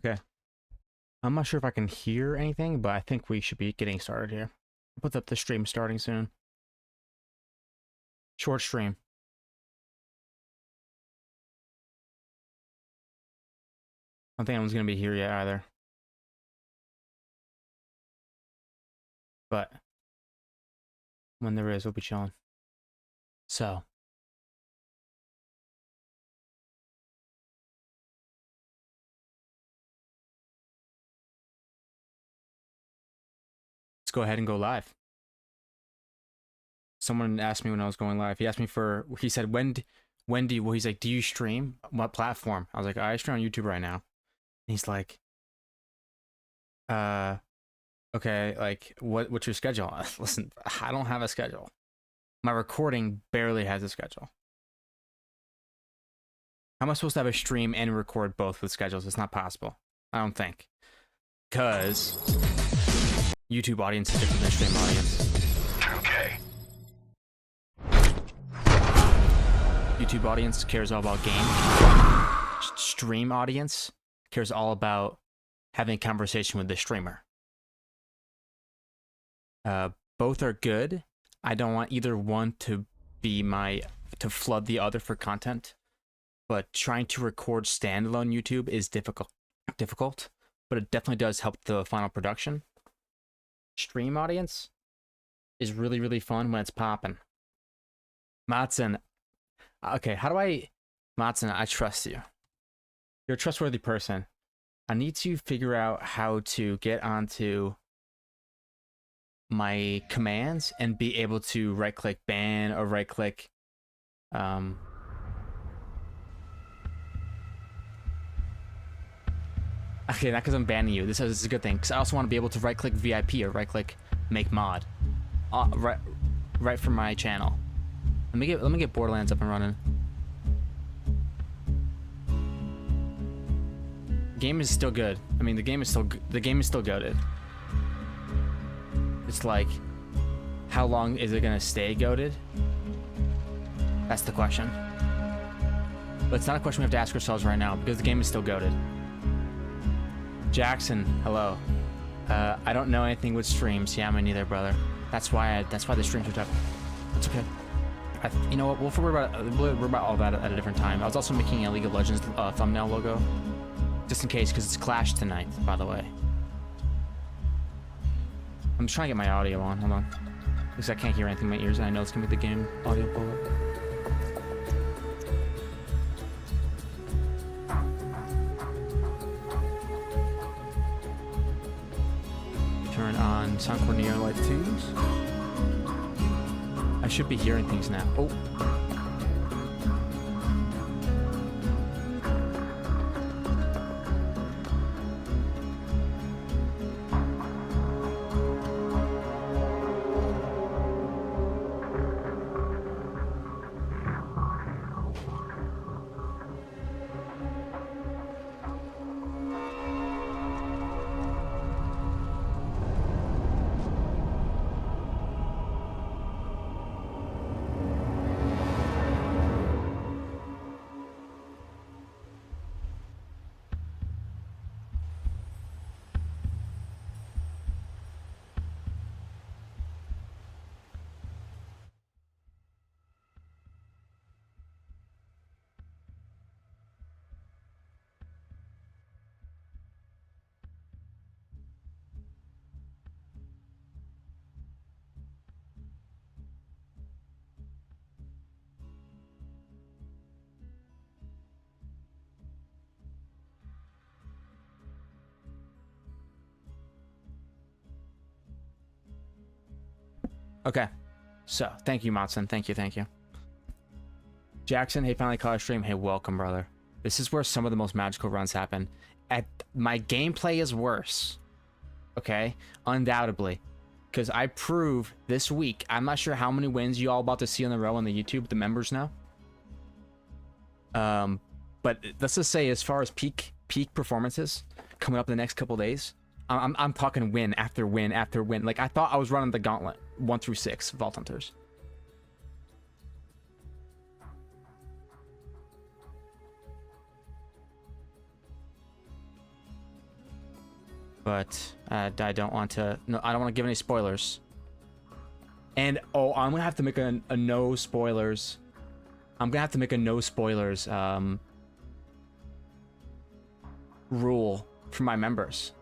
Okay. I'm not sure if I can hear anything, but I think we should be getting started here. I'll put up the stream starting soon. Short stream. I don't think anyone's going to be here yet either. But when there is, we'll be chilling. So. Let's go ahead and go live. Someone asked me when I was going live. He asked me he said, when do you, well, he's like, do you stream? What platform? I was like, I stream on YouTube right now. And he's like, okay, like, what's your schedule? Listen, I don't have a schedule. My recording barely has a schedule. How am I supposed to have a stream and record both with schedules? It's not possible. I don't think. Because YouTube audience is different than stream audience. Okay. YouTube audience cares all about game. Stream audience cares all about having a conversation with the streamer. Both are good. I don't want either one to be to flood the other for content. But trying to record standalone YouTube is difficult, but it definitely does help the final production. Stream audience is really, really fun when it's popping. Matson, okay, Matson, I trust you. You're a trustworthy person. I need to figure out how to get onto my commands and be able to right-click ban or right-click okay, not because I'm banning you. This is a good thing. Because I also want to be able to right-click VIP or right-click make mod, right from my channel. Let me get Borderlands up and running. game is still good. I mean, the game is still goated. It's like, how long is it gonna stay goated? That's the question. But it's not a question we have to ask ourselves right now because the game is still goated. Jackson, hello. I don't know anything with streams. Yeah, me neither, brother. That's why the streams are tough. That's okay. You know what? We'll worry about all that at a different time. I was also making a League of Legends thumbnail logo, just in case, because it's Clash tonight, by the way. I'm just trying to get my audio on. Hold on, because I can't hear anything in my ears, and I know it's gonna make the game audio pull up. Turn on Soundcore Neo Light Tunes. I should be hearing things now. Oh. Okay, so thank you, Matson. Thank you. Jackson, hey, finally caught a stream. Hey, welcome, brother. This is where some of the most magical runs happen. My gameplay is worse, okay? Undoubtedly, because I prove this week. I'm not sure how many wins you all about to see in a row on the YouTube, the members now. But let's just say, as far as peak performances coming up in the next couple days, I'm talking win after win after win. Like, I thought I was running the gauntlet 1 through 6 Vault Hunters. But I don't want to. No, I don't want to give any spoilers. And oh, I'm gonna have to make a no spoilers. I'm gonna have to make a no spoilers rule for my members,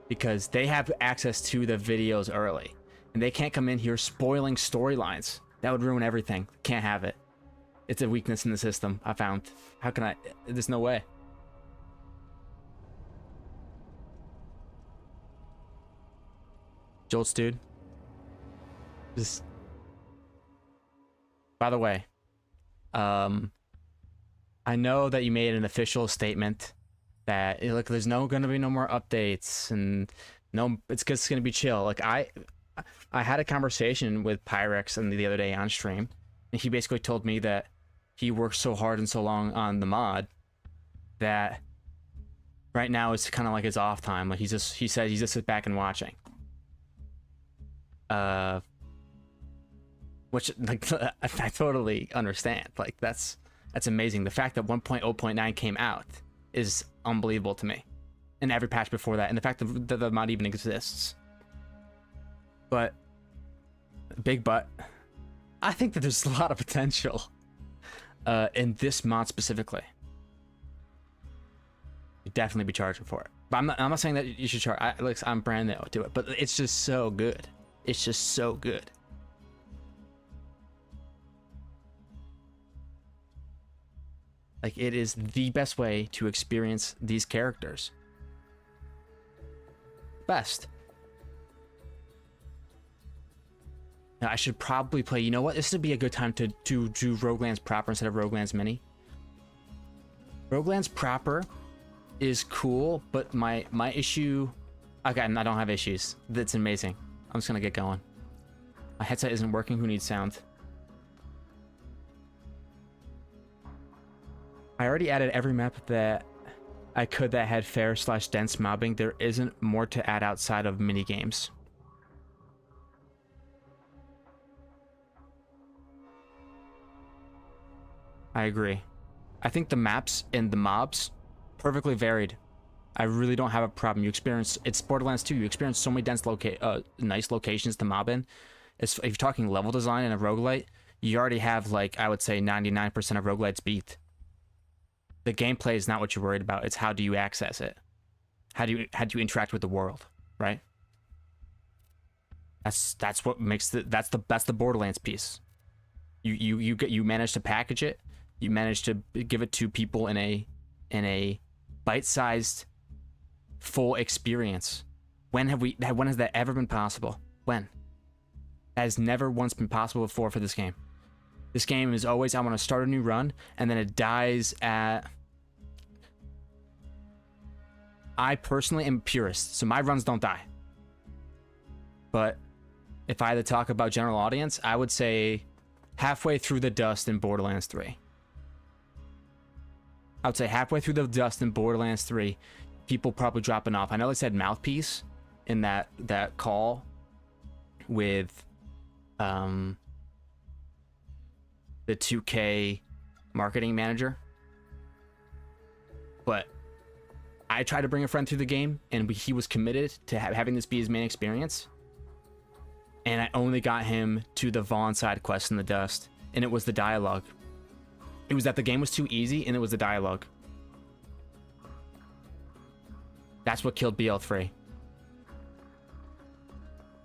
because they have access to the videos early, and they can't come in here spoiling storylines. That would ruin everything. Can't have it. It's a weakness in the system, I found. How can I? There's no way. Jolts, dude. Just. By the way, I know that you made an official statement that, look, there's gonna be no more updates, and no, it's just gonna be chill. Like, I had a conversation with Pyrex and the other day on stream, and he basically told me that he worked so hard and so long on the mod that right now it's kind of like his off time. Like, he said he's just sit back and watching. Which, like, I totally understand. Like, that's amazing. The fact that 1.0.9 came out is unbelievable to me, and every patch before that, and the fact that the mod even exists. But I think that there's a lot of potential in this mod specifically. You'd definitely be charging for it, but I'm not saying that you should charge. I'm brand new to it, but it's just so good. It's just so good. Like, it is the best way to experience these characters. Best. Now, I should probably play, you know what? This would be a good time to do Roguelands proper instead of Roguelands mini. Roguelands proper is cool, but my issue... Okay, I don't have issues. That's amazing. I'm just gonna get going. My headset isn't working. Who needs sound? I already added every map that I could that had fair/dense mobbing. There isn't more to add outside of mini games. I agree. I think the maps and the mobs perfectly varied. I really don't have a problem. You experience, it's Borderlands 2. You experience so many nice locations to mob in. If you're talking level design in a roguelite, you already have, like, I would say 99% of roguelites beat. The gameplay is not what you're worried about. It's how do you access it? How do you interact with the world, right? That's what makes that's the Borderlands piece. You manage to package it. You manage to give it to people in a bite-sized full experience. When has that ever been possible? When? That has never once been possible before for this game. This game is always, I want to start a new run, and then it dies at... I personally am a purist, so my runs don't die. But if I had to talk about general audience, I would say halfway through the dust in Borderlands 3. I would say halfway through the dust in Borderlands 3, people probably dropping off. I know they said Mouthpiece in that call with the 2K marketing manager, but I tried to bring a friend through the game, and he was committed to having this be his main experience, and I only got him to the Vaughn side quest in the dust, and it was the dialogue. It was that the game was too easy, and it was the dialogue. That's what killed BL3.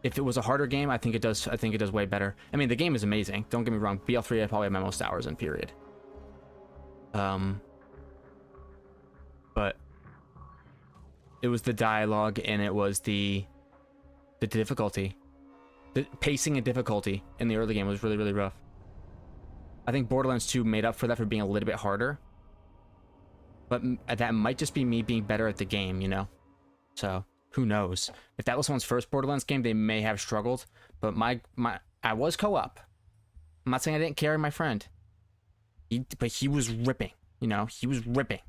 If it was a harder game, I think it does way better. I mean, the game is amazing. Don't get me wrong. BL3 I probably have my most hours in, period. But it was the dialogue, and it was the difficulty. The pacing and difficulty in the early game was really, really rough. I think Borderlands 2 made up for that for being a little bit harder. But that might just be me being better at the game, you know? So, who knows? If that was someone's first Borderlands game, they may have struggled. But I was co-op. I'm not saying I didn't carry my friend. But he was ripping, you know? He was ripping.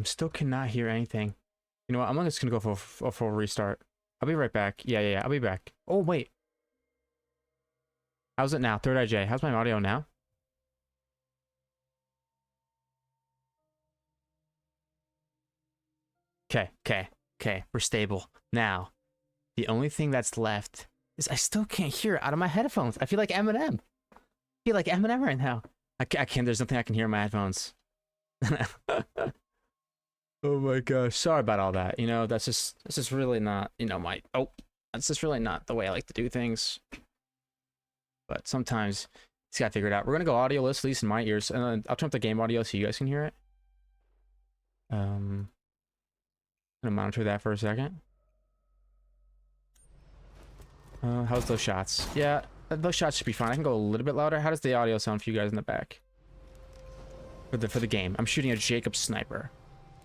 Still cannot hear anything. You know what? I'm just gonna go for a full restart. I'll be right back. Yeah. I'll be back. Oh, wait. How's it now? Third IJ. How's my audio now? Okay. We're stable. Now, the only thing that's left is I still can't hear it out of my headphones. I feel like Eminem. I feel like Eminem right now. I can't. There's nothing I can hear in my headphones. Oh my gosh. Sorry about all that. You know, that's just really not, you know, that's just really not the way I like to do things. But sometimes it's gotta figure it out. We're gonna go audio list, at least in my ears, and then I'll turn up the game audio so you guys can hear it. I'm gonna monitor that for a second. How's those shots? Yeah, those shots should be fine. I can go a little bit louder. How does the audio sound for you guys in the back? For the game. I'm shooting a Jacob sniper.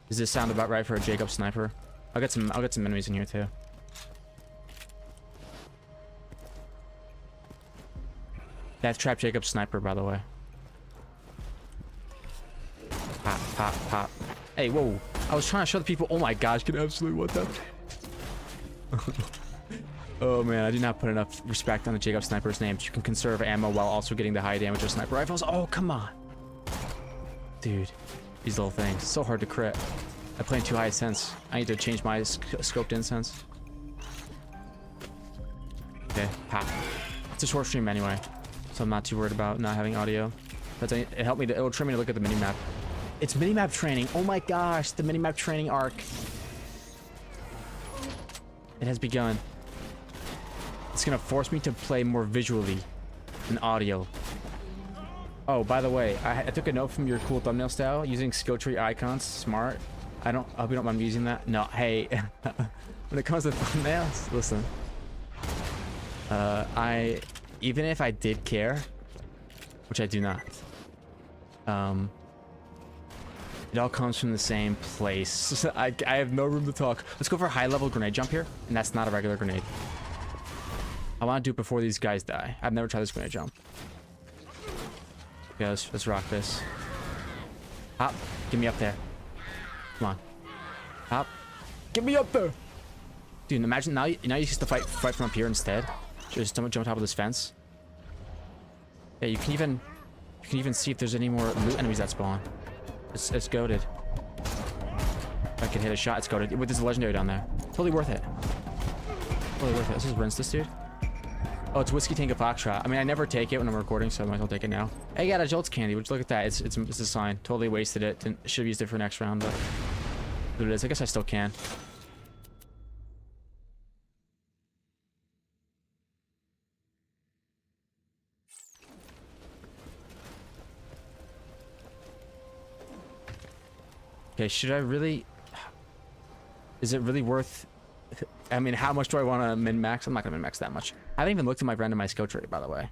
Does this sound about right for a Jacob sniper? I'll get some enemies in here too. That's Trap Jacob sniper, by the way. Pop. Hey, whoa. I was trying to show the people. Oh my gosh, can absolutely want that. Oh man, I do not put enough respect on the Jacob sniper's name. You can conserve ammo while also getting the high damage of sniper rifles. Oh, come on. Dude, these little things. So hard to crit. I play in too high a sense. I need to change my scoped in sense. Okay, pop. It's a short stream anyway, so I'm not too worried about not having audio. But it helped me to, it'll train me to look at the minimap. It's minimap training. Oh my gosh, the minimap training arc. It has begun. It's gonna force me to play more visually than audio. Oh, by the way, I took a note from your cool thumbnail style using skill tree icons. Smart. I hope you don't mind me using that. No, hey, when it comes to thumbnails, listen. Even if I did care, which I do not, it all comes from the same place. I have no room to talk. Let's go for a high-level grenade jump here, and that's not a regular grenade. I want to do it before these guys die. I've never tried this grenade jump. Okay, let's rock this. Hop, get me up there. Come on. Hop, get me up there. Dude, imagine now you used to fight from up here instead. Just jump on top of this fence. Yeah, you can even see if there's any more loot enemies that spawn. It's goated. If I can hit a shot, it's goated. With this legendary down there. Totally worth it. Totally worth it. Let's just rinse this dude. Oh, it's Whiskey Tango Foxtrot. I mean, I never take it when I'm recording, so I might as well take it now. Hey, I got a Jolts candy, which look at that. It's a sign. Totally wasted it. Should have used it for next round, but what it is. I guess I still can. Okay, should I really... Is it really worth... I mean, how much do I want to min-max? I'm not going to min-max that much. I haven't even looked at my randomized skill tree, by the way.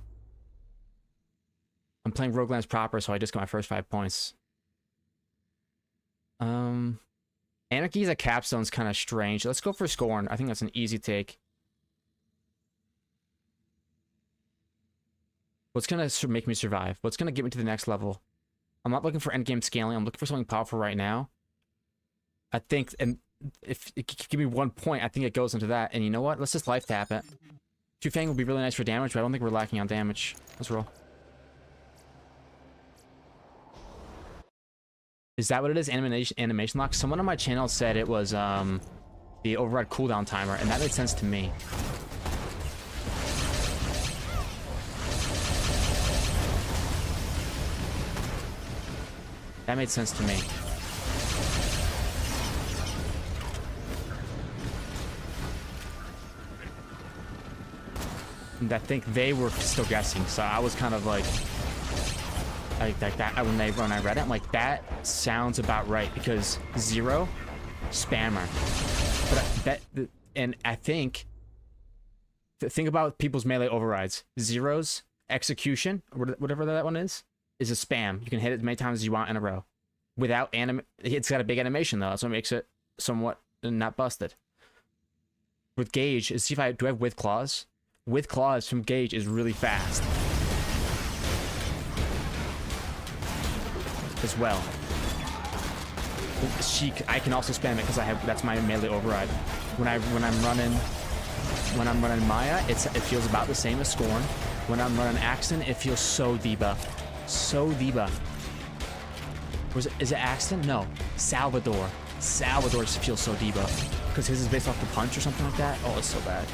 I'm playing Roguelands proper, so I just got my first 5 points. Anarchy as a capstone's kind of strange. Let's go for Scorn. I think that's an easy take. What's going to make me survive? What's going to get me to the next level? I'm not looking for endgame scaling. I'm looking for something powerful right now. I think, and if it could give me 1 point, I think it goes into that. And you know what? Let's just life tap it. Two Fang would be really nice for damage, but I don't think we're lacking on damage. Let's roll. Is that what it is? Animation lock? Someone on my channel said it was the override cooldown timer, and that made sense to me. That made sense to me. And I think they were still guessing, so I was kind of like that. When I read it, I'm like, that sounds about right, because 0 spammer. But I think about people's melee overrides. 0's execution, whatever that one is a spam. You can hit it as many times as you want in a row. Without it's got a big animation though, that's what makes it somewhat not busted. With Gauge, see if do I have with claws? With claws from Gauge is really fast. As well. I can also spam it because that's my melee override. When I'm running Maya, it feels about the same as Scorn. When I'm running Axton, it feels so debuffed. So debuffed. Is it Axton? No. Salvador. Salvador just feels so debuffed. Because his is based off the punch or something like that. Oh, it's so bad.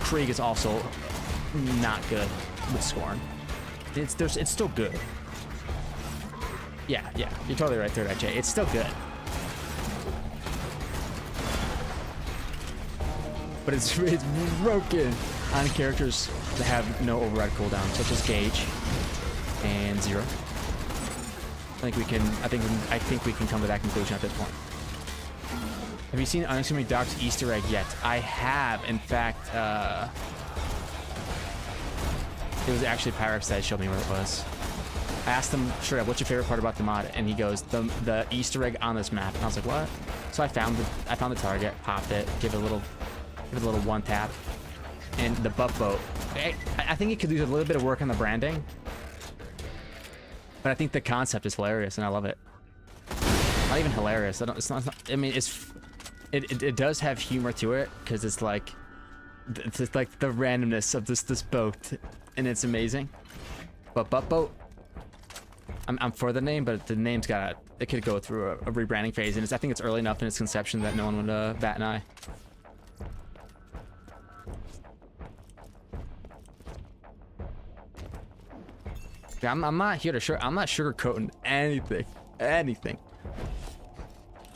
Krieg is also not good with Scorn. It's still good. Yeah, you're totally right there, Jay. It's still good. But it's broken on characters that have no override cooldown, such as Gage and Zero. I think we can come to that conclusion at this point. Have you seen Unassuming Doc's Easter egg yet? I have, in fact. It was actually Pyrex that showed me where it was. I asked him straight up, "What's your favorite part about the mod?" And he goes, "The Easter egg on this map." And I was like, "What?" So I found the target, popped it, give it a little one tap, and the buff boat. I think it could use a little bit of work on the branding, but I think the concept is hilarious, and I love it. Not even hilarious. It's not. I mean, it does have humor to it because it's like the randomness of this boat, and it's amazing. But buff boat. I'm for the name, but the name's it could go through a rebranding phase, and I think it's early enough in its conception that no one would bat an eye. Yeah, I'm not here to I'm not sugarcoating anything. I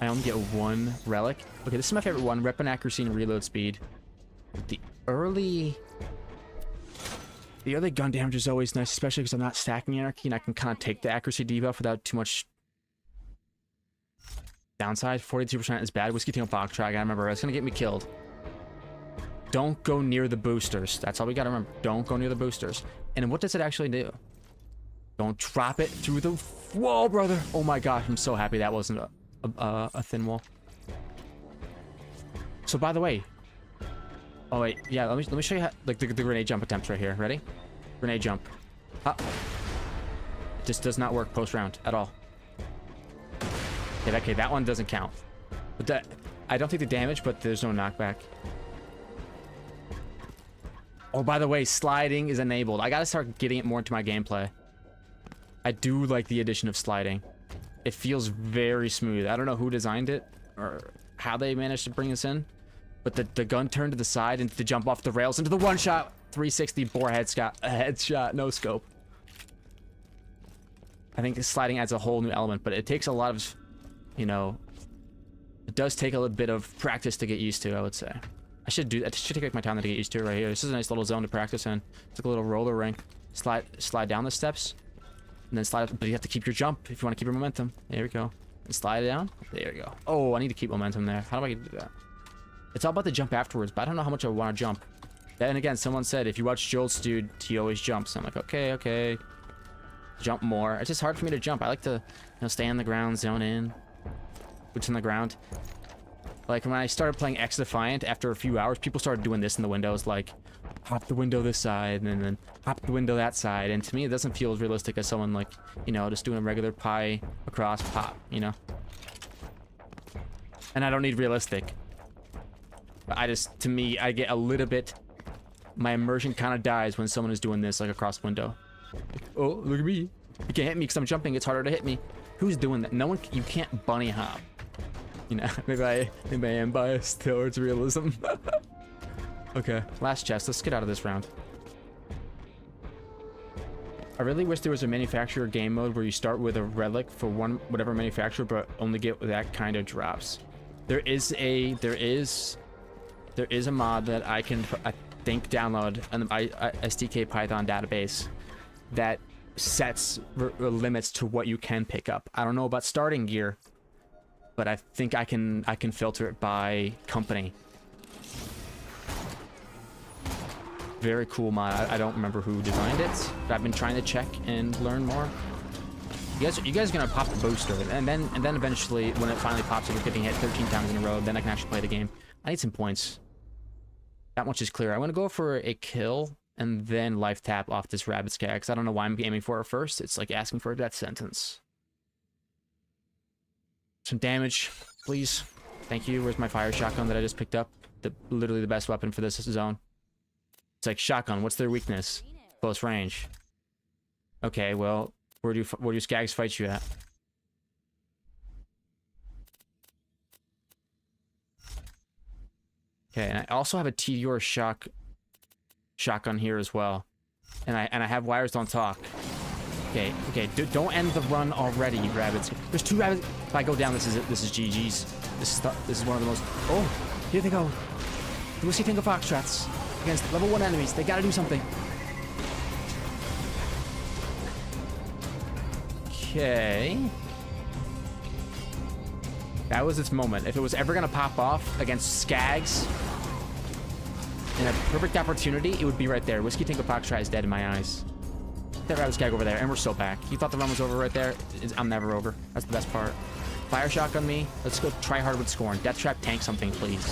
only get one relic. Okay, this is my favorite one: weapon accuracy and reload speed. The early gun damage is always nice, especially because I'm not stacking Anarchy and I can kind of take the accuracy debuff without too much downside. 42% is bad. Whiskey Tail Fox Try. I gotta remember, it's gonna get me killed. Don't go near the boosters. That's all we gotta remember. Don't go near the boosters. And what does it actually do? Don't drop it through the wall, brother. Oh my gosh, I'm so happy that wasn't a thin wall. So by the way, oh wait, yeah, let me show you how, like the grenade jump attempts right here. Ready? Grenade jump. It just does not work post round at all. Okay, that one doesn't count. But I don't think the damage, but there's no knockback. Oh, by the way, sliding is enabled. I gotta start getting it more into my gameplay. I do like the addition of sliding. It feels very smooth. I don't know who designed it or how they managed to bring this in. But the gun turned to the side and to jump off the rails into the one-shot 360 bore headshot, no scope. I think this sliding adds a whole new element, but it takes a lot of, it does take a little bit of practice to get used to, I would say. I should take my time to get used to it right here. This is a nice little zone to practice in. It's like a little roller rink. Slide down the steps, and then slide up, but you have to keep your jump if you want to keep your momentum. There we go. And slide down. There we go. Oh, I need to keep momentum there. How do I do that? It's all about the jump afterwards, but I don't know how much I want to jump. Then again, someone said if you watch Jolt's dude, he always jumps. I'm like, okay. Jump more. It's just hard for me to jump. I like to, stay on the ground, zone in. Boots on the ground. Like when I started playing X Defiant, after a few hours, people started doing this in the windows, like hop the window this side and then hop the window that side. And to me, it doesn't feel as realistic as someone like, just doing a regular pie across pop, And I don't need realistic. To me, I get a little bit, my immersion kind of dies when someone is doing this, like, across the window. Oh, look at me. You can't hit me because I'm jumping. It's harder to hit me. Who's doing that? No one, you can't bunny hop. Maybe I am biased towards realism. Okay, last chest. Let's get out of this round. I really wish there was a manufacturer game mode where you start with a relic for whatever manufacturer, but only get that kind of drops. There is a mod that I think download an SDK Python database that sets limits to what you can pick up. I don't know about starting gear, but I think I can filter it by company. Very cool mod. I don't remember who designed it, but I've been trying to check and learn more. You guys are gonna pop the booster, and then eventually, when it finally pops, if you're getting hit 13 times in a row, then I can actually play the game. I need some points. That much is clear. I'm gonna go for a kill and then life tap off this rabbit's cat, because I don't know why I'm aiming for it first. It's like asking for a death sentence. Some damage, please. Thank you. Where's my fire shotgun that I just picked up? Literally the best weapon for this zone. It's like shotgun. What's their weakness? Close range. Okay, well, where do skags fight you at? Okay, and I also have a TDR shotgun here as well, and I have wires don't talk. Okay, don't end the run already, you rabbits. There's 2 rabbits. If I go down, this is GG's. This is one of the most. Oh, here they go. The Whiskey Tango Foxtrots against level 1 enemies. They gotta do something. Okay. That was its moment. If it was ever gonna pop off against Skags in a perfect opportunity, it would be right there. Whiskey Tango Foxtrot is dead in my eyes. That rabbit skag over there, and we're still back. You thought the run was over right there? I'm never over. That's the best part. Fire shotgun me. Let's go try hard with Scorn. Death Trap, tank something, please.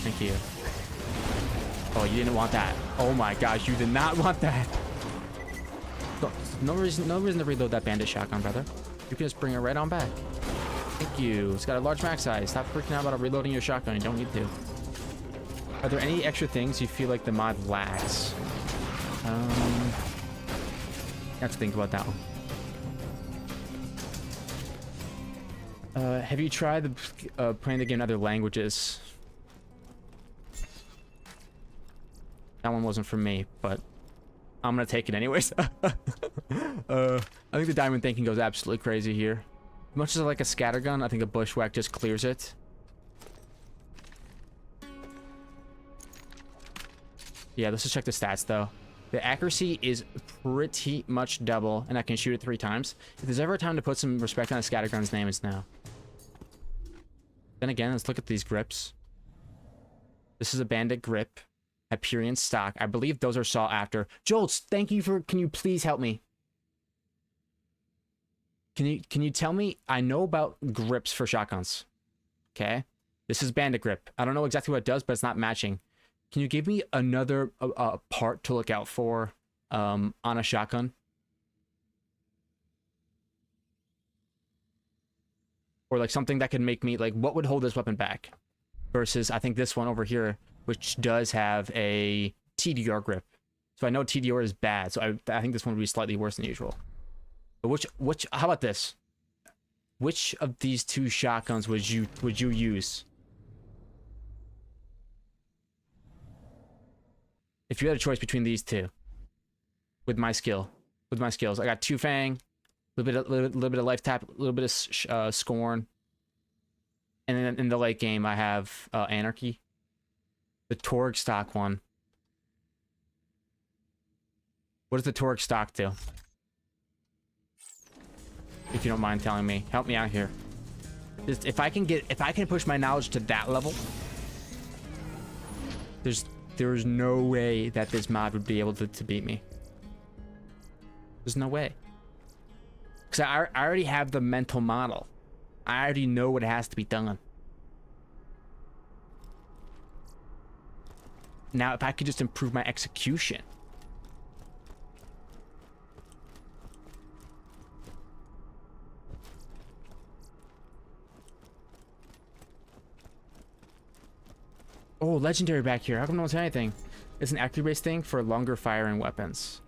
Thank you. Oh, you didn't want that. Oh my gosh, you did not want that. No reason to reload that bandit shotgun, brother. You can just bring it right on back. Thank you. It's got a large max size. Stop freaking out about reloading your shotgun. You don't need to. Are there any extra things you feel like the mod lacks? I have to think about that one. Have you tried playing the game in other languages? That one wasn't for me, but I'm gonna take it anyways. I think the diamond thinking goes absolutely crazy here. As much as I like a scattergun, I think a bushwhack just clears it. Yeah, let's just check the stats though. The accuracy is pretty much double, and I can shoot it 3 times. If there's ever a time to put some respect on a scattergun's name, it's now. Then again, let's look at these grips. This is a bandit grip. Hyperion stock. I believe those are sought after. Jolts, thank you for... Can you please help me? Can you tell me? I know about grips for shotguns. Okay? This is bandit grip. I don't know exactly what it does, but it's not matching. Can you give me another part to look out for on a shotgun? Or like something that can make me, like, what would hold this weapon back? Versus, I think this one over here, which does have a TDR grip. So I know TDR is bad, so I think this one would be slightly worse than usual. But how about this? Which of these 2 shotguns would you use? If you had a choice between these 2, with my skills, I got 2 Fang, a little bit of life tap, a little bit of Scorn, and then in the late game I have Anarchy, the Torg stock one. What does the Torg stock do? If you don't mind telling me, help me out here. Just, if I can push my knowledge to that level, there's no way that this mod would be able to beat me. There's no way. Because I already have the mental model. I already know what has to be done. Now, if I could just improve my execution. Oh, legendary back here. How come no one said anything? It's an accuracy-based thing for longer firing weapons.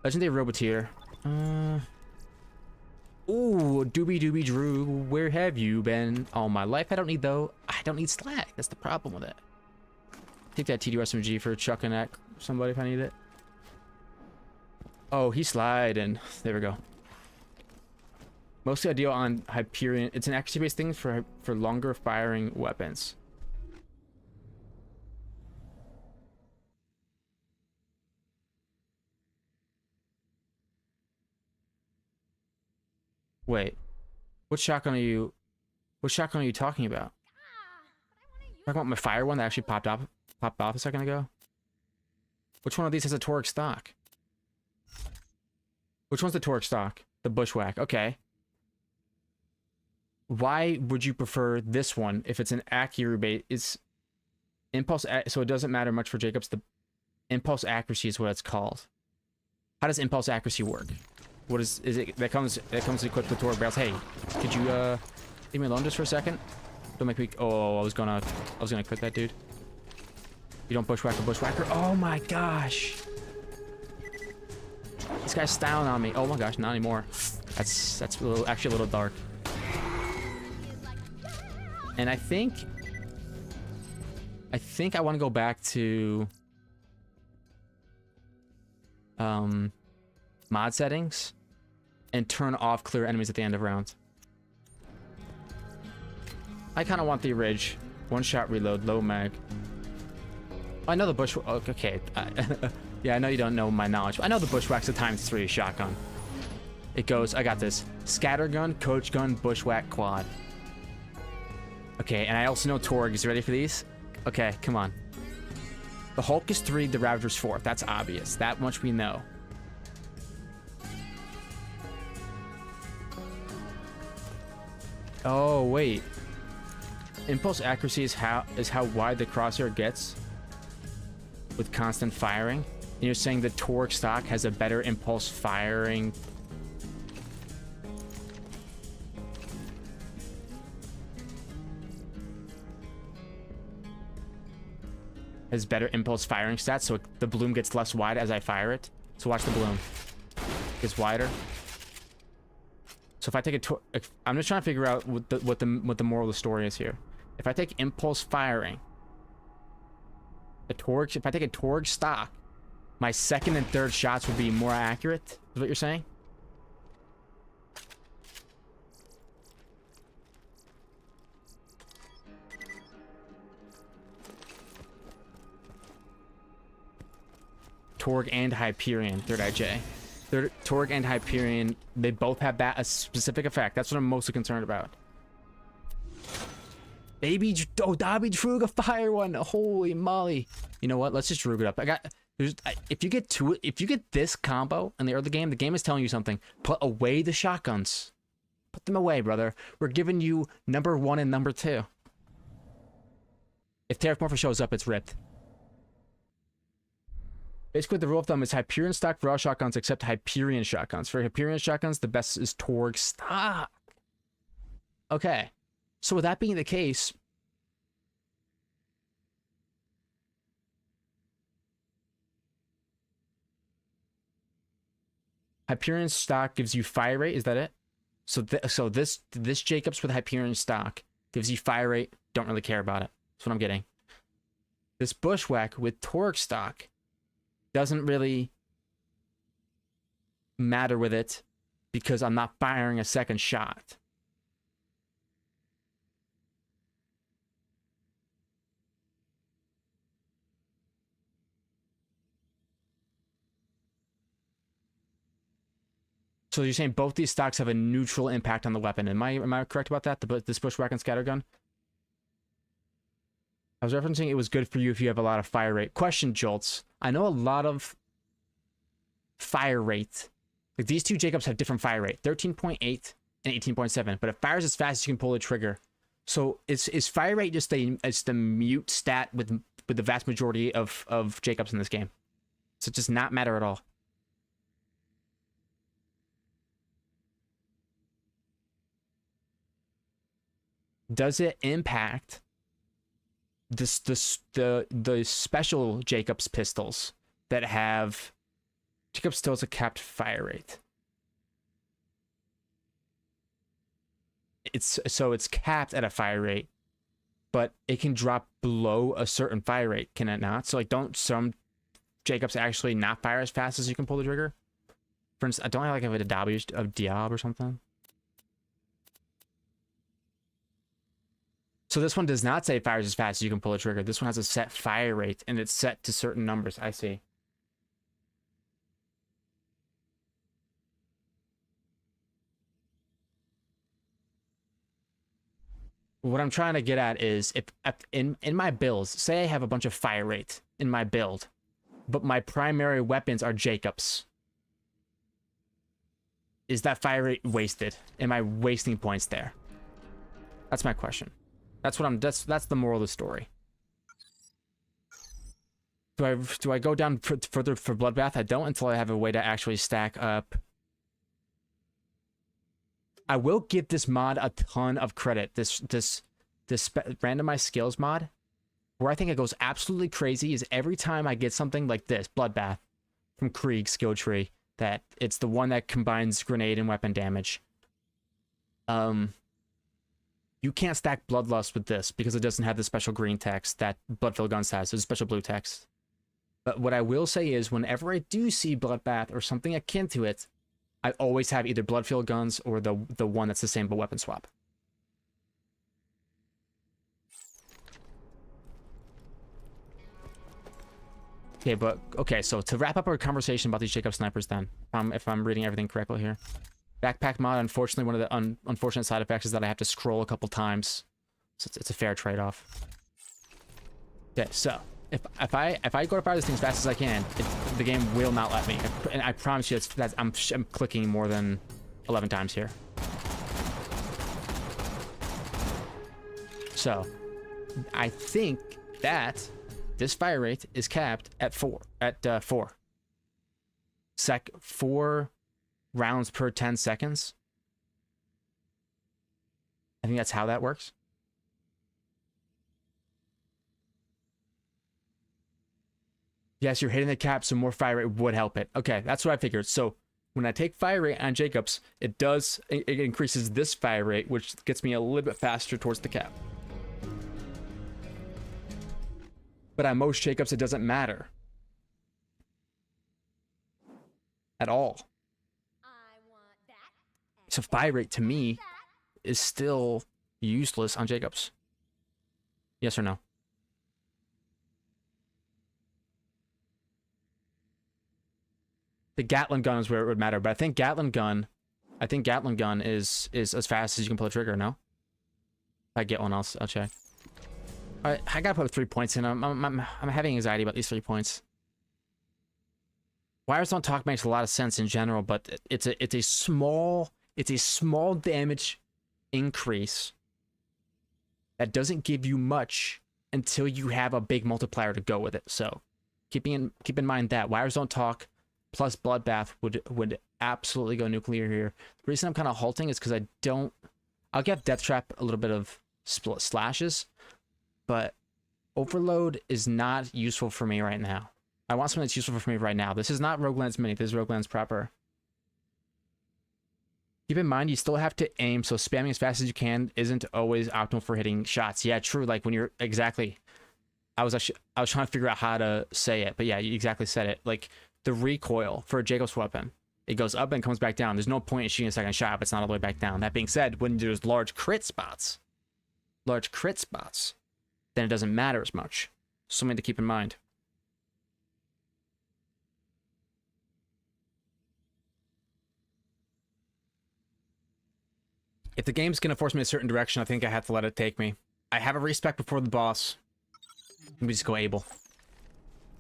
Legendary Roboteer. Ooh, Doobie Drew, where have you been all my life? I don't need slag. That's the problem with it. Take that TDR SMG for chucking at somebody if I need it. Oh, he's sliding. There we go. Mostly ideal on Hyperion. It's an accuracy-based thing for longer firing weapons. Wait, what shotgun are you talking about? Talking about my fire one that actually popped off a second ago? Which one of these has a Torg stock? Which one's the Torg stock? The bushwhack. Okay. Why would you prefer this one if it's an accuracy? It's impulse, so it doesn't matter much for Jacobs. The impulse accuracy is what it's called. How does impulse accuracy work? What is it? That comes equipped with Torgue barrels. Hey, could you leave me alone just for a second? Don't make me. Oh, I was gonna quit that dude. You don't bushwhack a bushwhacker. Oh my gosh. This guy's styling on me. Oh my gosh, not anymore. That's actually a little dark. And I think I want to go back to mod settings and turn off clear enemies at the end of rounds. I kind of want the Ridge. One shot reload, low mag. I know the bush. Okay. Yeah, I know you don't know my knowledge. I know the bushwhack's a ×3 shotgun. It goes, I got this. Scattergun, coach gun, bushwhack, quad. Okay, and I also know Torgues. You ready for these? Okay, come on. The Hulk is 3, the Ravager's 4. That's obvious. That much we know. Oh, wait. Impulse accuracy is how wide the crosshair gets with constant firing. And you're saying the Torgue stock has a better impulse firing. Has better impulse firing stats, so the bloom gets less wide as I fire it. So watch the bloom. Gets wider. So if I take I'm just trying to figure out what the moral of the story is here. If I take impulse firing, if I take a Torgue stock, my second and third shots would be more accurate, is what you're saying? Torgue and Hyperion, third IJ. Torgue and Hyperion, they both have a specific effect. That's what I'm mostly concerned about. Baby, oh, Dobby Druga fire one. Holy moly. You know what? Let's just Druga it up. If you get this combo in the early game, the game is telling you something. Put away the shotguns. Put them away, brother. We're giving you number 1 and number 2. If Terramorpha shows up, it's ripped. Basically, the rule of thumb is Hyperion stock for all shotguns except Hyperion shotguns. For Hyperion shotguns, the best is Torgue stock. Okay. So with that being the case, Hyperion stock gives you fire rate. Is that it? So this Jacobs with Hyperion stock gives you fire rate. Don't really care about it. That's what I'm getting. This Bushwhack with Torgue stock doesn't really matter with it because I'm not firing a second shot. So you're saying both these stocks have a neutral impact on the weapon. Am I correct about that? This Bushwhack and Scattergun? I was referencing it was good for you if you have a lot of fire rate. Question, Jolts. I know a lot of fire rate. Like these two Jacobs have different fire rate. 13.8 and 18.7. But it fires as fast as you can pull the trigger. So is fire rate just the mute stat with the vast majority of Jacobs in this game? So it does not matter at all. Does it impact the special Jacobs pistols that have Jacobs still has a capped fire rate? It's capped at a fire rate, but it can drop below a certain fire rate, can it not? So like, don't some Jacobs actually not fire as fast as you can pull the trigger? For instance, I don't like have a Diab or something. So this one does not say fires as fast as you can pull a trigger. This one has a set fire rate, and it's set to certain numbers. I see. What I'm trying to get at is, if in my builds, say I have a bunch of fire rate in my build, but my primary weapons are Jacobs. Is that fire rate wasted? Am I wasting points there? That's my question. That's the moral of the story. Do I go down further for Bloodbath? I don't until I have a way to actually stack up I will give this mod a ton of credit. This randomized skills mod, where I think it goes absolutely crazy, is every time I get something like this, Bloodbath from Krieg skill tree, that it's the one that combines grenade and weapon damage. You can't stack Bloodlust with this because it doesn't have the special green text that Bloodfilled Guns has. There's special blue text. But what I will say is, whenever I do see Bloodbath or something akin to it, I always have either Bloodfilled Guns or the one that's the same but weapon swap. Okay, so to wrap up our conversation about these Jacob snipers then, if I'm reading everything correctly here. Backpack mod, unfortunately, one of the unfortunate side effects is that I have to scroll a couple times. So it's a fair trade-off. Okay, so if I go to fire this thing as fast as I can, the game will not let me. And I promise you that I'm clicking more than 11 times here. So I think that this fire rate is capped at 4 rounds per 10 seconds. I think that's how that works. Yes, you're hitting the cap, so more fire rate would help it. Okay, that's what I figured. So when I take fire rate on Jacobs, it increases this fire rate, which gets me a little bit faster towards the cap. But on most Jacobs, it doesn't matter at all. So fire rate to me is still useless on Jacobs. Yes or no? The Gatling gun is where it would matter, but I think Gatling gun is as fast as you can pull the trigger. No, if I get one, I'll check. All right, I gotta put 3 points in. I'm having anxiety about these 3 points. Wires don't talk makes a lot of sense in general, but it's a small damage increase that doesn't give you much until you have a big multiplier to go with it. So keep in mind that wires don't talk plus Bloodbath would absolutely go nuclear here. The reason I'm kind of halting is because I'll give Death Trap a little bit of slashes, but Overload is not useful for me right now. I want something that's useful for me right now. This is not Roguelands Mini, this is Roguelands proper. Keep in mind, you still have to aim, so spamming as fast as you can isn't always optimal for hitting shots. Yeah, true, like when you're, exactly. I was trying to figure out how to say it, but yeah, you exactly said it. Like, the recoil for a Jacob's weapon, it goes up and comes back down. There's no point in shooting a second shot if it's not all the way back down. That being said, when there's large crit spots, then it doesn't matter as much. Something to keep in mind. If the game's gonna force me in a certain direction, I think I have to let it take me. I have a respec before the boss. Let me just go Able.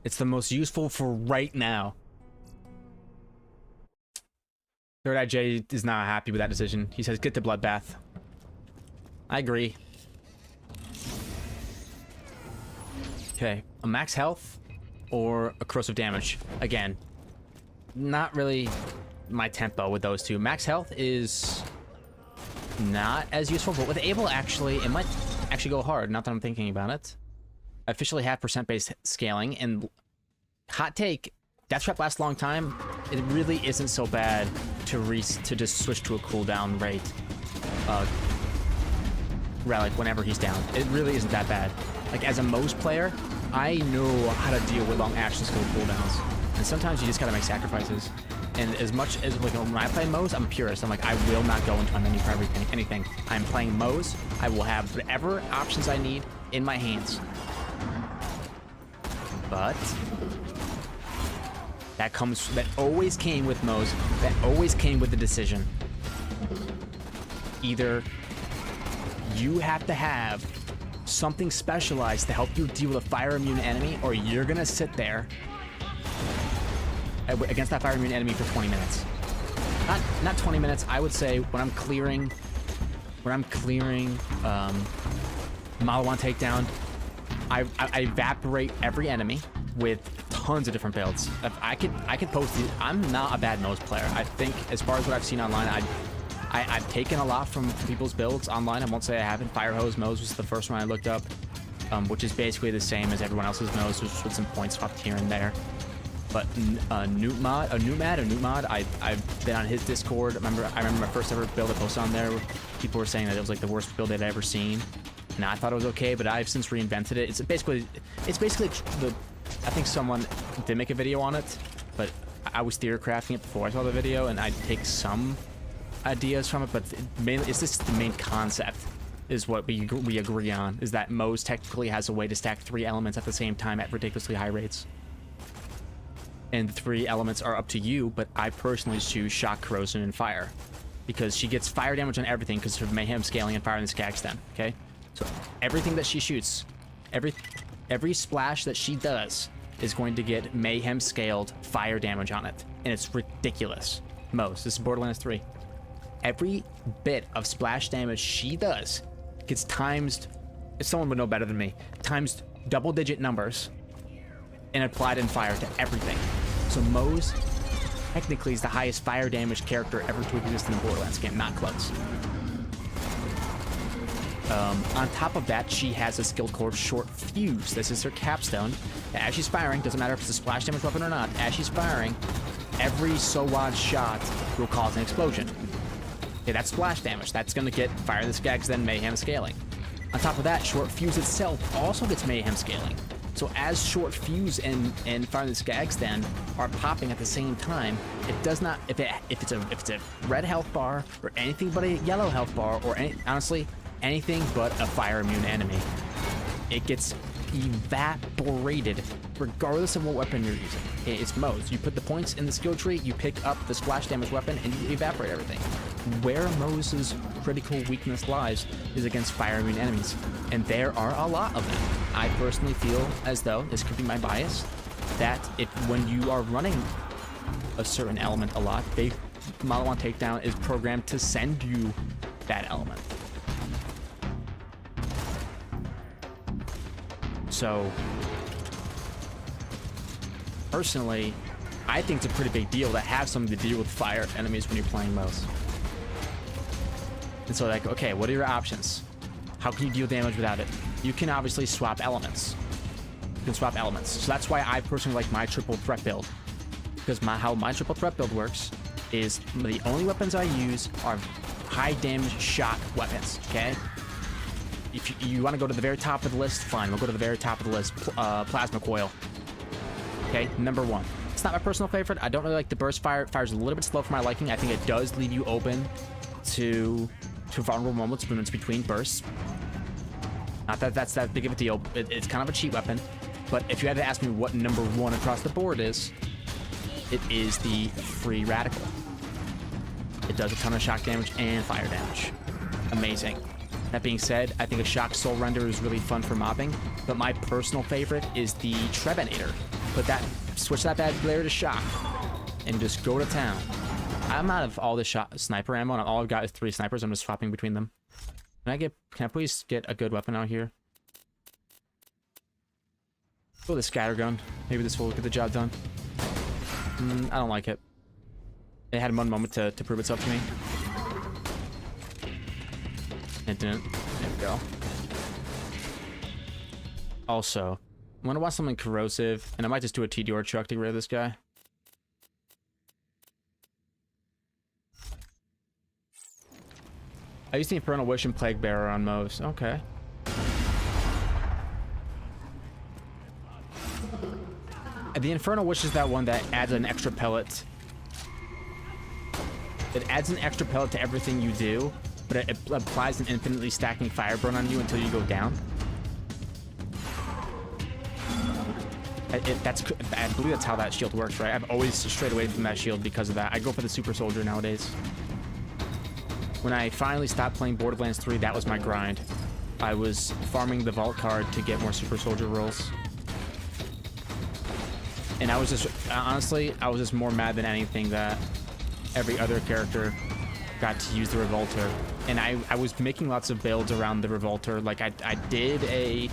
It's the most useful for right now. Third Eye J is not happy with that decision. He says, get to Bloodbath. I agree. Okay, a max health or a corrosive damage. Again, not really my tempo with those two. Max health is not as useful, but with Able, actually, it might actually go hard, not that I'm thinking about it. I officially have percent-based scaling, and hot take, Death Trap lasts a long time. It really isn't so bad to just switch to a cooldown rate. Relic whenever he's down. It really isn't that bad. Like, as a Moze player, I know how to deal with long action skill cooldowns. And sometimes you just gotta make sacrifices. And as much as, like, when I play Moze, I'm a purist. I'm like, I will not go into my menu for anything. I'm playing Moze. I will have whatever options I need in my hands. But that always came with Moze. That always came with the decision. Either you have to have something specialized to help you deal with a fire immune enemy, or you're gonna sit there against that fire immune enemy for 20 minutes. Not 20 minutes. I would say when I'm clearing Malawan takedown, I evaporate every enemy with tons of different builds. I could post these. I'm not a bad Moze player. I think as far as what I've seen online, I've taken a lot from people's builds online. I won't say I haven't. Fire Hose Mose was the first one I looked up, which is basically the same as everyone else's Mose, just with some points swapped here and there. But Newt Mod, I've been on his Discord. I remember my first ever build I posted on there. People were saying that it was like the worst build they'd ever seen. And I thought it was okay, but I've since reinvented it. It's basically the. I think someone did make a video on it, but I was theorycrafting it before I saw the video, and I take some ideas from it. But mainly, it's just the main concept is what we agree on. Is that Mose technically has a way to stack 3 elements at the same time at ridiculously high rates. And the 3 elements are up to you, but I personally choose Shock, Corrosion, and Fire. Because she gets fire damage on everything because of Mayhem scaling and Fire in the Skag Stem, okay? So everything that she shoots, every splash that she does is going to get Mayhem scaled fire damage on it. And it's ridiculous. This is Borderlands 3. Every bit of splash damage she does gets times, someone would know better than me, times double-digit numbers and applied in fire to everything. So Mose technically is the highest fire damage character ever to exist in a Borderlands game, not close. On top of that, she has a skill called Short Fuse. This is her capstone. As she's firing, doesn't matter if it's a splash damage weapon or not, as she's firing, every SOAD shot will cause an explosion. Okay, that's splash damage. That's going to get Fire in the Skags, then Mayhem scaling. On top of that, Short Fuse itself also gets Mayhem scaling. So as Short Fuse and Fire in the Skags then are popping at the same time, it does not, if it's a red health bar or anything but a yellow health bar, or honestly anything but a fire immune enemy, it gets evaporated regardless of what weapon you're using. It's Mose. You put the points in the skill tree, you pick up the splash damage weapon, and you evaporate everything. Where Mose's critical weakness lies is against fire immune enemies, and there are a lot of them. I personally feel as though, this could be my bias, that when you are running a certain element a lot, Model 1 Takedown is programmed to send you that element. So, personally, I think it's a pretty big deal to have something to deal with fire enemies when you're playing Mose. And so, like, okay, what are your options? How can you deal damage without it? You can obviously swap elements. You can swap elements. So that's why I personally like my triple threat build. Because how my triple threat build works is the only weapons I use are high damage shock weapons, okay? If you want to go to the very top of the list, fine, we'll go to the very top of the list. Plasma Coil. Okay, number 1. It's not my personal favorite. I don't really like the burst fire. It fires a little bit slow for my liking. I think it does leave you open to vulnerable moments when it's between bursts. Not that that's that big of a deal. It's kind of a cheat weapon. But if you had to ask me what number 1 across the board is, it is the Free Radical. It does a ton of shock damage and fire damage. Amazing. That being said, I think a Shock Soul Render is really fun for mobbing, but my personal favorite is the Trebinator. Switch that bad player to Shock, and just go to town. I'm out of all the sniper ammo, and all I've got is 3 snipers. I'm just swapping between them. Can I please get a good weapon out here? Oh, the Scattergun. Maybe this will get the job done. I don't like it. It had 1 moment to prove itself to me. It didn't. There we go. Also, I'm gonna want something corrosive, and I might just do a TDR truck to get rid of this guy. I used the Infernal Wish and Plague Bearer on Mose. Okay. The Infernal Wish is that one that adds an extra pellet. It adds an extra pellet to everything you do, but it applies an infinitely stacking fire burn on you until you go down. I believe that's how that shield works, right? I've always strayed away from that shield because of that. I go for the Super Soldier nowadays. When I finally stopped playing Borderlands 3, that was my grind. I was farming the Vault card to get more Super Soldier rolls. And I was just, honestly, I was just more mad than anything that every other character got to use the Revolter. And I was making lots of builds around the Revolter. Like, I did a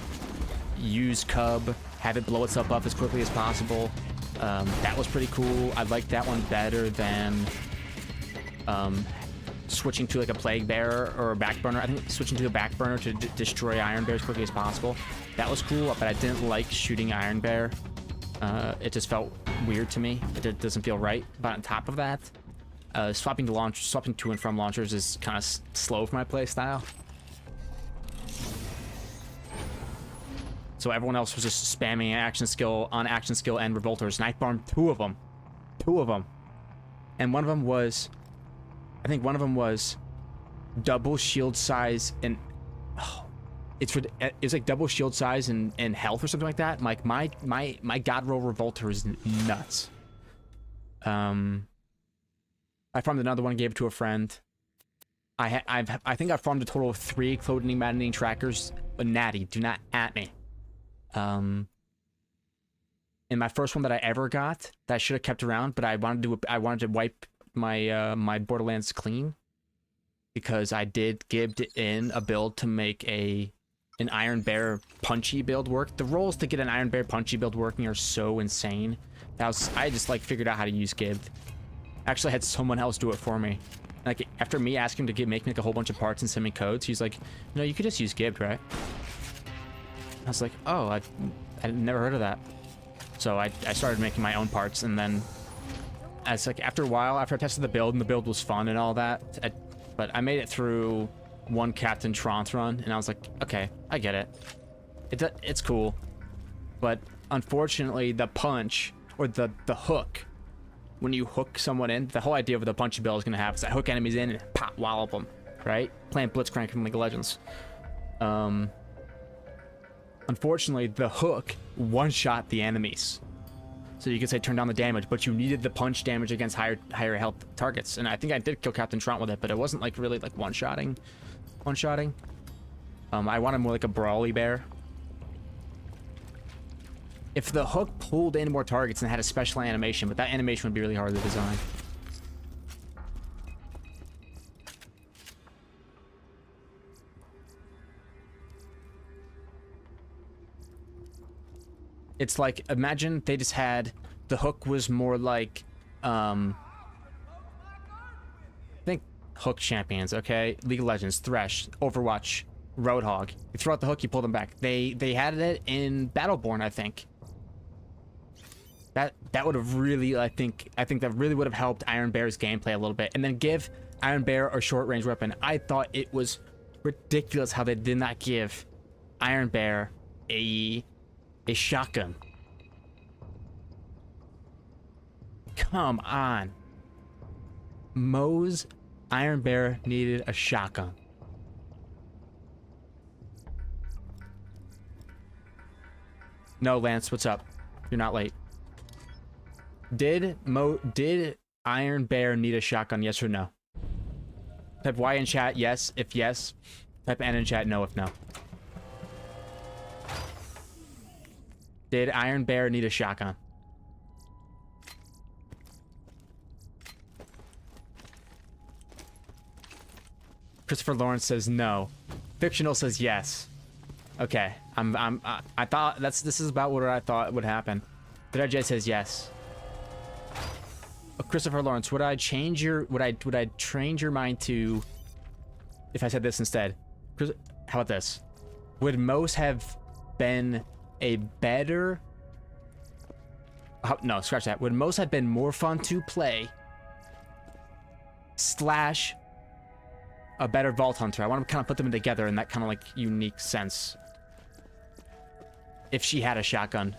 use Cub, have it blow itself up as quickly as possible. That was pretty cool. I liked that one better than switching to like a plague bearer or a back burner. I think switching to a back burner to destroy Iron Bear as quickly as possible. That was cool, but I didn't like shooting Iron Bear. It just felt weird to me. It doesn't feel right. But on top of that, swapping to and from launchers is kind of slow for my playstyle. So everyone else was just spamming action skill and revolters, and I farmed two of them, and one of them was, I think one of them was double shield size and it's like double shield size and health or something like that. Like my god roll revolter is nuts. I farmed another one, gave it to a friend. I think I farmed a total of 3 clothing maddening trackers. But natty, do not at me. And my first one that I ever got that I should have kept around, but I wanted to wipe my my Borderlands clean because I did gibbed in a build to make an Iron Bear punchy build work. The rolls to get an Iron Bear punchy build working are so insane. I just like figured out how to use gibbed. Actually, I had someone else do it for me. Like after me asking him to make me like a whole bunch of parts and send me codes, he's like, "No, you could just use gibbed, right?" I was like, "Oh, I never heard of that." So I started making my own parts, and then as like after a while, after I tested the build and the build was fun and all that, but I made it through one Captain Trant run, and I was like, okay, I get it. It's cool, but unfortunately, the punch or the hook, when you hook someone in, the whole idea of the punchy build is gonna have is I hook enemies in and pop wallop them, right? Playing Blitzcrank from League of Legends. Unfortunately, the hook one-shot the enemies. So you could say turn down the damage, but you needed the punch damage against higher health targets. And I think I did kill Captain Trant with it, but it wasn't like really like one-shotting. I wanted more like a brawly bear. If the hook pulled in more targets and had a special animation, but that animation would be really hard to design. It's like, imagine they just had, the hook was more like, think hook champions, okay? League of Legends, Thresh, Overwatch, Roadhog. You throw out the hook, you pull them back. They had it in Battleborn, I think. That would have really, I think that really would have helped Iron Bear's gameplay a little bit. And then give Iron Bear a short-range weapon. I thought it was ridiculous how they did not give Iron Bear a shotgun. Come on. Moe's Iron Bear needed a shotgun. No, Lance, what's up? You're not late. Did Iron Bear need a shotgun, yes or no? Type Y in chat, yes, if yes. Type N in chat, no, if no. Did Iron Bear need a shotgun? Christopher Lawrence says no. Fictional says yes. Okay, I thought this is about what I thought would happen. J says yes. Christopher Lawrence, would I change your would I change your mind to if I said this instead? How about this? Would Mose have been a better no, scratch that. Would Mose have been more fun to play / a better Vault Hunter? I want to kind of put them together in that kind of like unique sense. If she had a shotgun.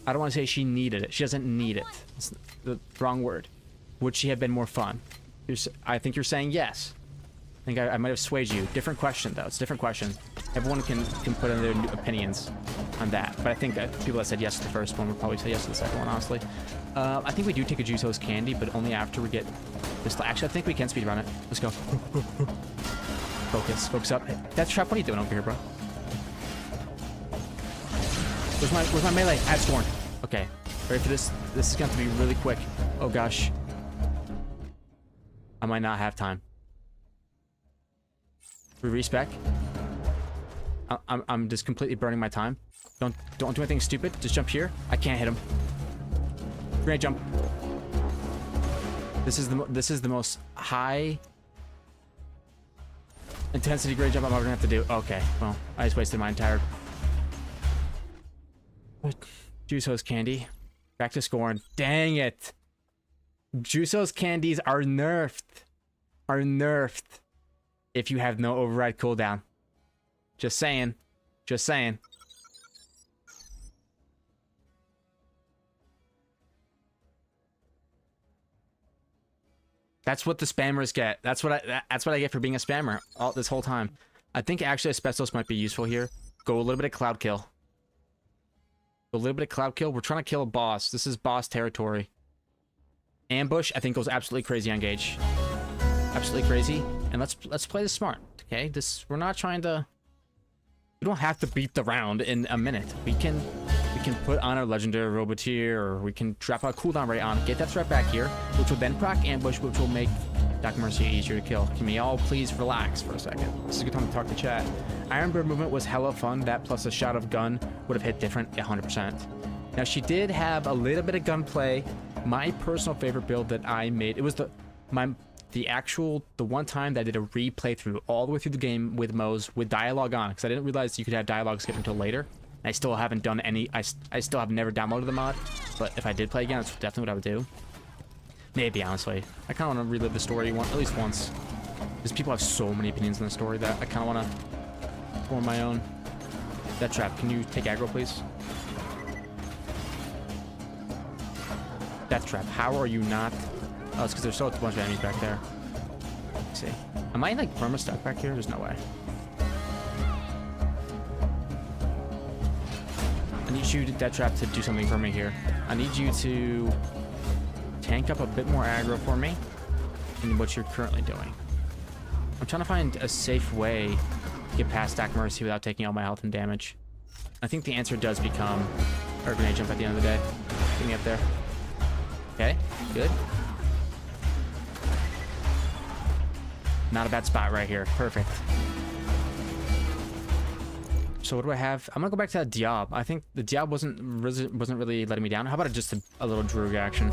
I don't want to say she needed it. She doesn't need it. It's the wrong word. Would she have been more fun? I think you're saying yes. I think I might have swayed you. Different question, though. It's a different question. Everyone can put in their opinions on that. But I think that people that said yes to the first one would probably say yes to the second one, honestly. I think we do take a Juice Host candy, but only after we get this. Actually, I think we can speedrun it. Let's go. Focus up. Hey, that's Trap. What are you doing over here, bro? Where's my melee? I have Scorn. Okay. Ready for this? This is going to be really quick. Oh gosh. I might not have time. We respec. I'm just completely burning my time. Don't do anything stupid. Just jump here. I can't hit him. Grenade jump. This is the most high intensity grade jump I'm ever gonna have to do. Okay, well, I just wasted my entire Juso's candy. Back to scoring. Dang it! Juso's candies are nerfed. Are nerfed. If you have no override cooldown. Just saying. Just saying. That's what the spammers get. That's what I get for being a spammer all this whole time. I think actually asbestos might be useful here. Go a little bit of cloud kill. Go a little bit of cloud kill. We're trying to kill a boss. This is boss territory. Ambush, I think, goes absolutely crazy on Gage. Absolutely crazy. And let's play this smart. Okay? We're not trying to. We don't have to beat the round in a minute. We can put on our legendary Roboteer, or we can drop a cooldown rate on, get that threat back here, which will then proc ambush, which will make Dark Mercy easier to kill. Can we all please relax for a second? This is a good time to talk to chat. Iron Bird movement was hella fun. That plus a shot of gun would have hit different 100%. Now she did have a little bit of gunplay. My personal favorite build that I made, it was the one time that I did a replay through all the way through the game with Mo's with dialogue on, because I didn't realize you could have dialogue skip until later. I still haven't done any. I still have never downloaded the mod, but if I did play again, that's definitely what I would do. Maybe, honestly. I kind of want to relive the story at least once. Because people have so many opinions on the story that I kind of want to form my own. Death Trap, can you take aggro, please? Death Trap, how are you not? Oh, it's because there's so a bunch of enemies back there. Let's see. Am I like perma stuck back here? There's no way. I need you, Death Trap, to do something for me here. I need you to tank up a bit more aggro for me than what you're currently doing. I'm trying to find a safe way to get past Dark Mercy without taking all my health and damage. I think the answer does become a grenade jump at the end of the day. Getting up there. Okay, good. Not a bad spot right here. Perfect. So what do I have? I'm gonna go back to that Diab. I think the Diab wasn't really letting me down. How about just a little Droog action?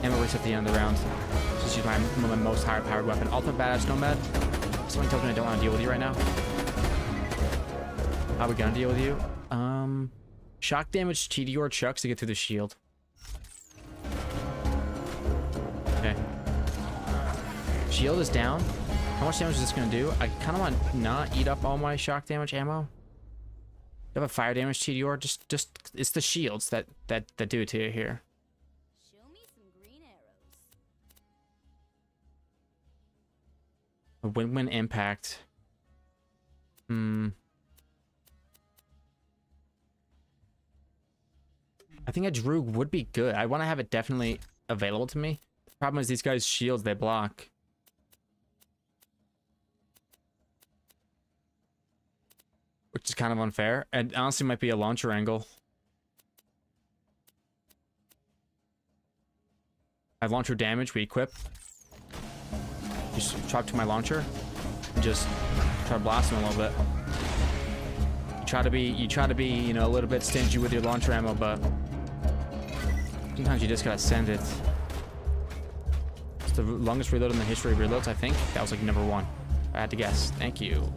And we'll reset the end of the round. Just use my most higher powered weapon. Ultimate Badass Nomad. Someone tells me I don't want to deal with you right now. How are we gonna deal with you? Shock damage TD or chucks to get through the shield. Okay. Shield is down. How much damage is this going to do? I kind of want to not eat up all my shock damage ammo. You have a fire damage TDR. Just it's the shields that do it to you here. Show me some green arrows. A win-win impact. I think a Droog would be good. I want to have it definitely available to me. The problem is these guys' shields, they block. Which is kind of unfair. And honestly might be a launcher angle. I have launcher damage, we equip. Just chop to my launcher. And just try to blast him a little bit. You try to be, you know, a little bit stingy with your launcher ammo, but sometimes you just gotta send it. It's the longest reload in the history of reloads, I think. That was like number 1. I had to guess. Thank you.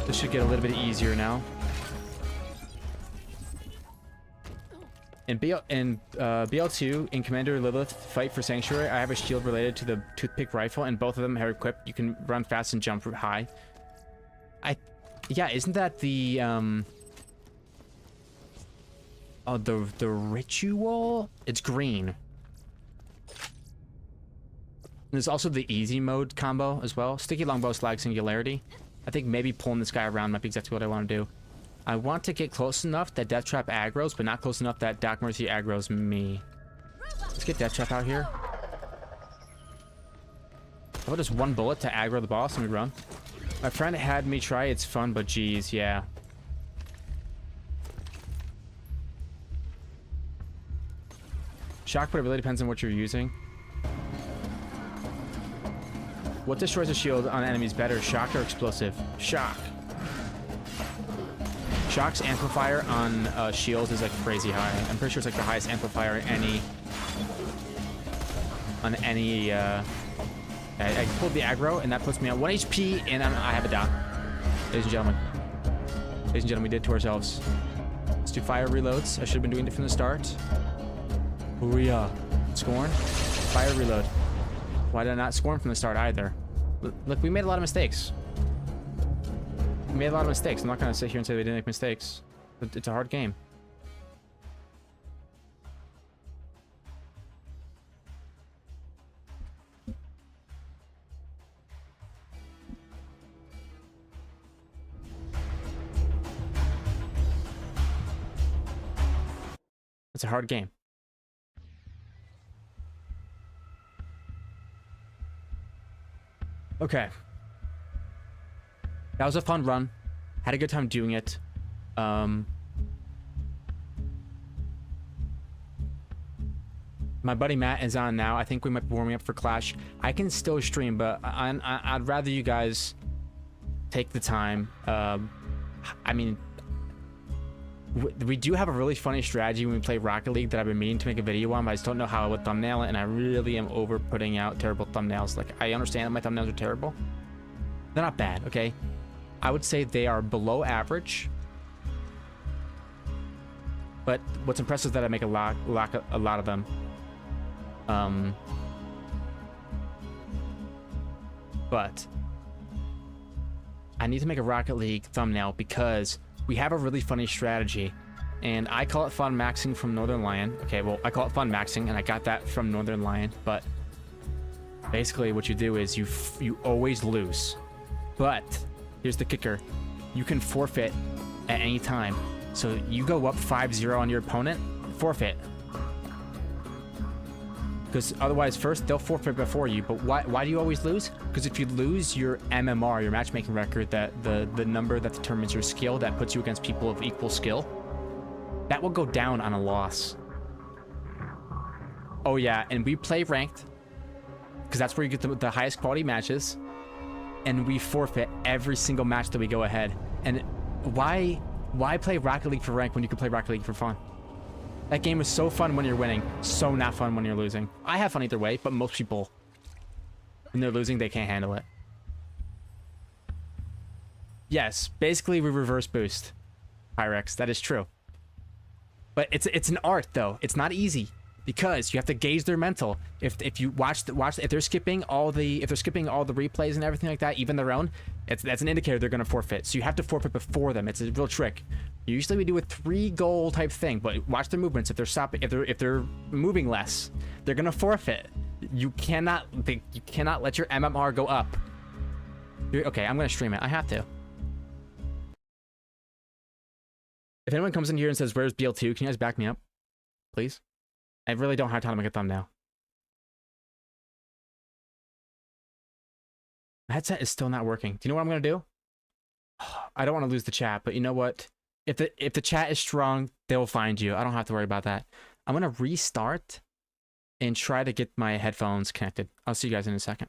This should get a little bit easier now. In BL2, in Commander Lilith Fight for Sanctuary, I have a shield related to the toothpick rifle, and both of them are equipped. You can run fast and jump high. Yeah, isn't that the oh, the ritual? It's green. And there's also the easy mode combo as well. Sticky longbow, slag singularity. I think maybe pulling this guy around might be exactly what I want to do. I want to get close enough that Death Trap aggroes, but not close enough that Dark Mercy aggroes me. Let's get Death Trap out here. How about just one bullet to aggro the boss and we run? My friend had me try. It's fun, but geez, yeah. Shock, but it really depends on what you're using. What destroys a shield on enemies better, shock or explosive? Shock. Shock's amplifier on shields is like crazy high. I'm pretty sure it's like the highest amplifier any on any. I pulled the aggro, and that puts me on 1 HP, and I have a down. Ladies and gentlemen. Ladies and gentlemen, we did it to ourselves. Let's do fire reloads. I should have been doing it from the start. Booyah. Scorn. Fire reload. Why did I not scorn from the start either? Look, we made a lot of mistakes. We made a lot of mistakes. I'm not going to sit here and say we didn't make mistakes. It's a hard game. It's a hard game. Okay. That was a fun run. Had a good time doing it. My buddy Matt is on now. I think we might be warming up for Clash. I can still stream, but I'd rather you guys take the time. I mean, we do have a really funny strategy when we play Rocket League that I've been meaning to make a video on, but I just don't know how I would thumbnail it, and I really am over putting out terrible thumbnails. Like, I understand that my thumbnails are terrible. They're not bad, okay? I would say they are below average. But what's impressive is that I make a lot of them. But I need to make a Rocket League thumbnail because we have a really funny strategy, and I call it fun maxing from Northern Lion. Okay, well, I call it fun maxing, and I got that from Northern Lion, but basically what you do is you always lose. But here's the kicker. You can forfeit at any time. So you go up 5-0 on your opponent, forfeit. Because otherwise, first, they'll forfeit before you. But why do you always lose? Because if you lose your MMR, your matchmaking record, that the number that determines your skill, that puts you against people of equal skill, that will go down on a loss. Oh yeah, and we play ranked, because that's where you get the highest quality matches, and we forfeit every single match that we go ahead. And why play Rocket League for rank when you can play Rocket League for fun? That game is so fun when you're winning, so not fun when you're losing. I have fun either way, but most people, when they're losing, they can't handle it. Yes, basically we reverse boost Pyrex. That is true. But it's an art though. It's not easy because you have to gauge their mental. If you watch if they're skipping all the replays and everything like that, even their own, that's an indicator they're gonna forfeit. So you have to forfeit before them. It's a real trick. Usually we do a 3-goal type thing, but watch their movements. If they're stopping, if they're moving less, they're gonna forfeit. You cannot let your MMR go up. Okay, I'm gonna stream it. I have to. If anyone comes in here and says, "Where's BL2?" Can you guys back me up, please? I really don't have time to make a thumbnail. My headset is still not working. Do you know what I'm gonna do? I don't want to lose the chat, but you know what? If the chat is strong, they'll find you. I don't have to worry about that. I'm gonna restart and try to get my headphones connected. I'll see you guys in a second.